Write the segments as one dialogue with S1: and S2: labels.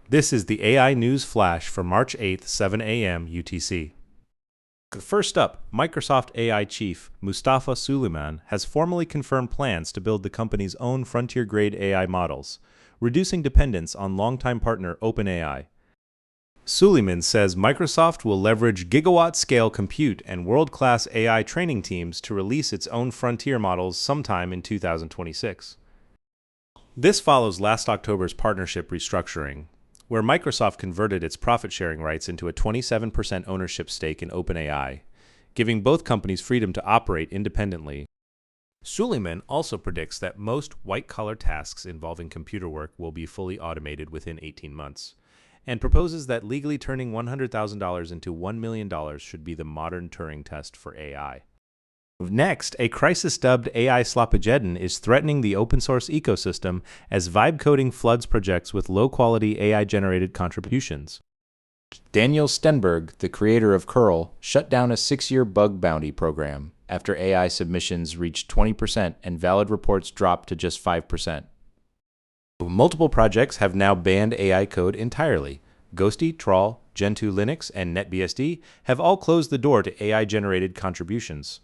S1: This is the AI News Flash for March 8th, 7 a.m. UTC. First up, Microsoft AI chief Mustafa Suleyman has formally confirmed plans to build the company's own frontier-grade AI models, reducing dependence on longtime partner OpenAI. Suleyman says Microsoft will leverage gigawatt-scale compute and world-class AI training teams to release its own frontier models sometime in 2026. This follows last October's partnership restructuring, where Microsoft converted its profit-sharing rights into a 27% ownership stake in OpenAI, giving both companies freedom to operate independently. Suleyman also predicts that most white-collar tasks involving computer work will be fully automated within 18 months, and proposes that legally turning $100,000 into $1 million should be the modern Turing test for AI. Next, a crisis-dubbed AI Slopageddon is threatening the open-source ecosystem as vibe coding floods projects with low-quality AI-generated contributions.
S2: Daniel Stenberg, the creator of curl, shut down a 6-year bug bounty program after AI submissions reached 20% and valid reports dropped to just 5%.
S1: Multiple projects have now banned AI code entirely. Ghosty, Troll, Gentoo Linux, and NetBSD have all closed the door to AI-generated contributions.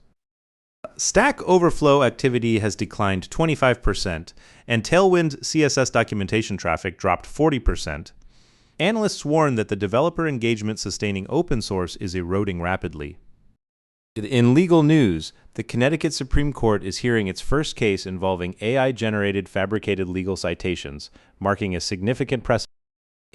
S1: Stack Overflow activity has declined 25%, and Tailwind CSS documentation traffic dropped 40%. Analysts warn that the developer engagement sustaining open source is eroding rapidly. In legal news, the Connecticut Supreme Court is hearing its first case involving AI-generated fabricated legal citations, marking a significant precedent.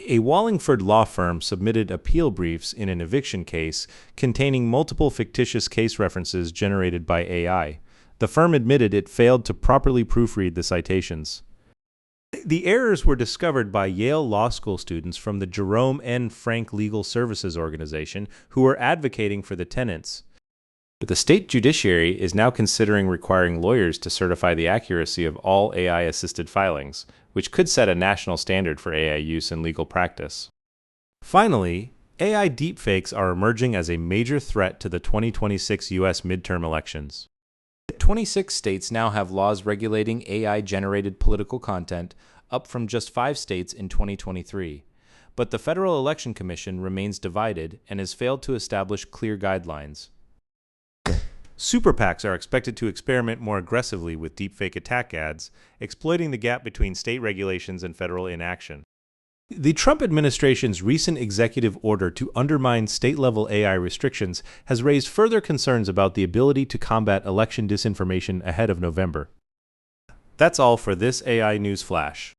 S1: A Wallingford law firm submitted appeal briefs in an eviction case containing multiple fictitious case references generated by AI. The firm admitted it failed to properly proofread the citations. The errors were discovered by Yale Law School students from the Jerome N. Frank Legal Services Organization who were advocating for the tenants. The state judiciary is now considering requiring lawyers to certify the accuracy of all AI-assisted filings, which could set a national standard for AI use in legal practice. Finally, AI deepfakes are emerging as a major threat to the 2026 U.S. midterm elections.
S2: 26 states now have laws regulating AI-generated political content, up from just 5 states in 2023. But the Federal Election Commission remains divided and has failed to establish clear guidelines.
S1: Super PACs are expected to experiment more aggressively with deepfake attack ads, exploiting the gap between state regulations and federal inaction. The Trump administration's recent executive order to undermine state-level AI restrictions has raised further concerns about the ability to combat election disinformation ahead of November. That's all for this AI News Flash.